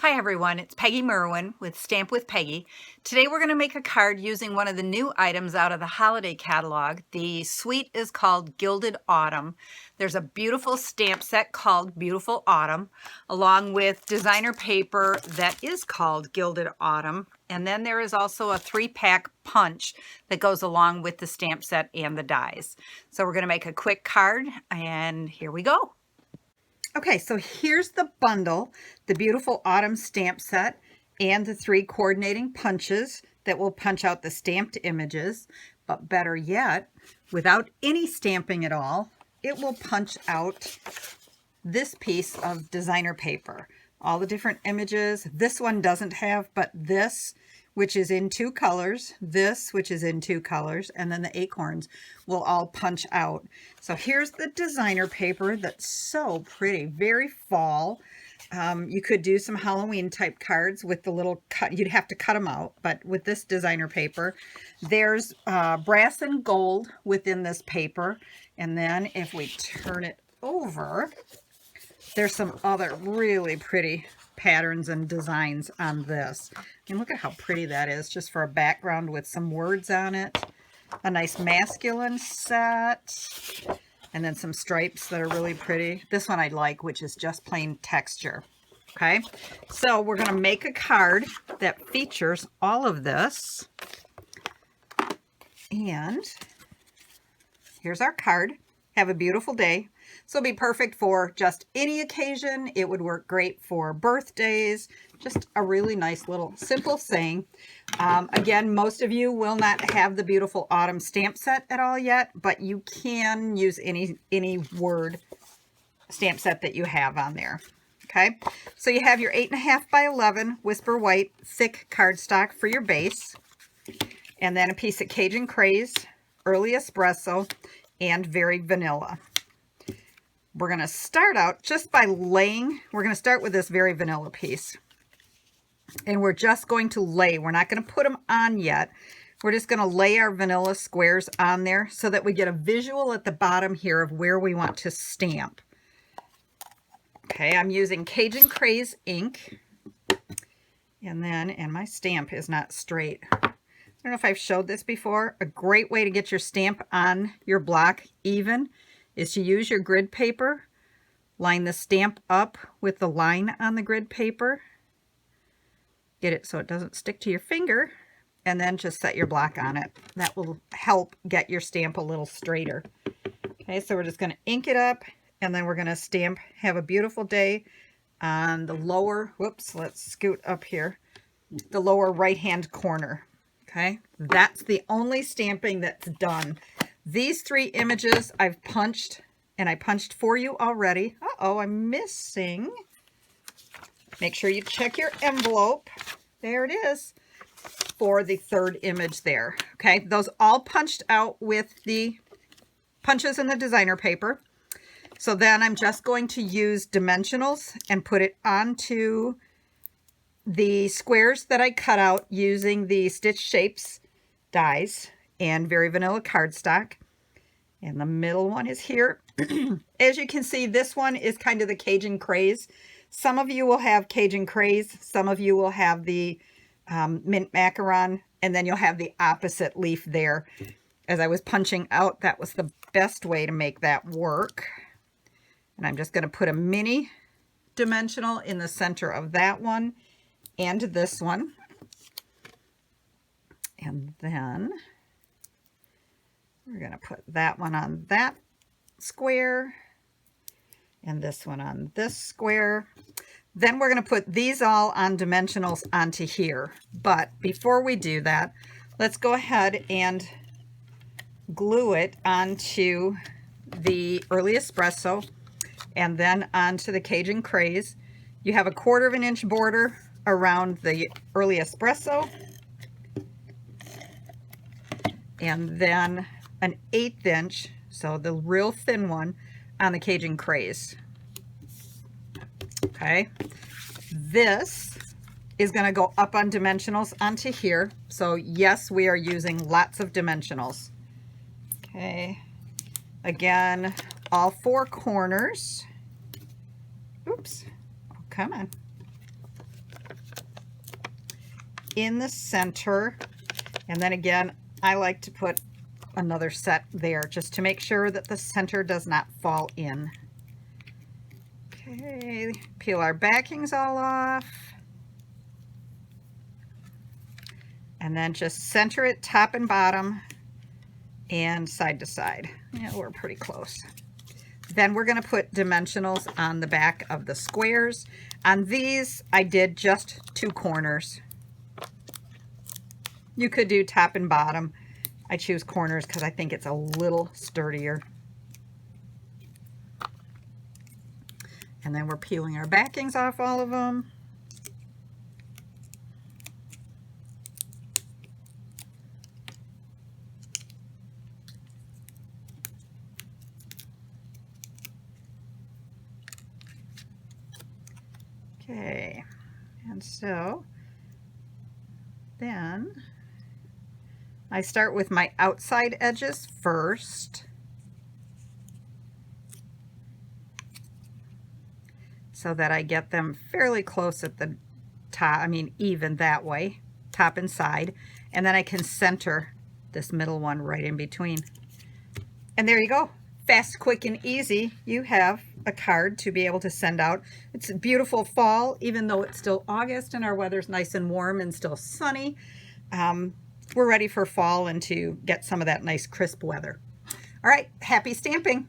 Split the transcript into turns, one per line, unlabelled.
Hi everyone, it's Peggy Merwin with Stamp with Peggy. Today we're going to make a card using one of the new items out of the holiday catalog. The suite is called Gilded Autumn. There's a beautiful stamp set called Beautiful Autumn, along with designer paper that is called Gilded Autumn. And then there is also a 3-pack punch that goes along with the stamp set and the dies. So we're going to make a quick card, and here we go. Okay, so here's the bundle, the Beautiful Autumn stamp set, and the 3 coordinating punches that will punch out the stamped images. But better yet, without any stamping at all, it will punch out this piece of designer paper. All the different images. This one doesn't have, but this, which is in 2 colors, this, which is in 2 colors, and then the acorns will all punch out. So here's the designer paper that's so pretty, very fall. You could do some Halloween type cards with the little cut. You'd have to cut them out, but with this designer paper, there's brass and gold within this paper. And then if we turn it over, there's some other really pretty patterns and designs on this. And look at how pretty that is, just for a background with some words on it. A nice masculine set. And then some stripes that are really pretty. This one I like, which is just plain texture. Okay, so we're going to make a card that features all of this. And here's our card. Have a beautiful day. So it'll be perfect for just any occasion. It would work great for birthdays. Just a really nice little simple saying. Again, most of you will not have the Beautiful Autumn stamp set at all yet, but you can use any word stamp set that you have on there. Okay, so you have your 8.5 by 11 Whisper White thick cardstock for your base, and then a piece of Cajun Craze, Early Espresso, and Very Vanilla. We're going to start out just by laying. We're going to start with this Very Vanilla piece. And we're just going to lay. We're not going to put them on yet. We're just going to lay our vanilla squares on there so that we get a visual at the bottom here of where we want to stamp. Okay, I'm using Cajun Craze ink. And my stamp is not straight. I don't know if I've showed this before. A great way to get your stamp on your block even is to use your grid paper. Line the stamp up with the line on the grid paper. Get it so it doesn't stick to your finger, and then just set your block on it. That will help get your stamp a little straighter. Okay, so we're just going to ink it up, and then we're going to stamp Have a Beautiful Day on the lower, whoops, let's scoot up here, the lower right-hand corner. Okay, that's the only stamping that's done. These 3 images I've punched, and I punched for you already. Uh-oh, I'm missing. Make sure you check your envelope. There it is for the 3rd image there. Okay, those all punched out with the punches in the designer paper. So then I'm just going to use dimensionals and put it onto the squares that I cut out using the Stitch Shapes dies and Very Vanilla cardstock. And the middle one is here. As you can see, this one is kind of the Cajun Craze. Some of you will have Cajun Craze. Some of you will have the mint macaron. And then you'll have the opposite leaf there. As I was punching out, that was the best way to make that work. And I'm just going to put a mini dimensional in the center of that one and this one. And then we're going to put that one on that square and this one on this square. Then we're going to put these all on dimensionals onto here. But before we do that, let's go ahead and glue it onto the Early Espresso and then onto the Cajun Craze. You have a 1/4 inch border around the Early Espresso, and then an 1/8 inch, so the real thin one, on the Cajun Craze. Okay, this is going to go up on dimensionals onto here. So yes, we are using lots of dimensionals. Okay, again, all 4 corners. Oops, oh, come on. in the center. And then again, I like to put another set there just to make sure that the center does not fall in. Okay, peel our backings all off. And then just center it top and bottom and side to side. Yeah, we're pretty close. Then we're going to put dimensionals on the back of the squares. On these, I did just 2 corners. You could do top and bottom. I choose corners because I think it's a little sturdier. And then we're peeling our backings off all of them. Okay, and so then I start with my outside edges first. So that I get them fairly close at the top, I mean even that way, top and side. And then I can center this middle one right in between. And there you go. Fast, quick, and easy. You have a card to be able to send out. It's a beautiful fall, even though it's still August and our weather's nice and warm and still sunny. We're ready for fall and to get some of that nice crisp weather. All right, happy stamping.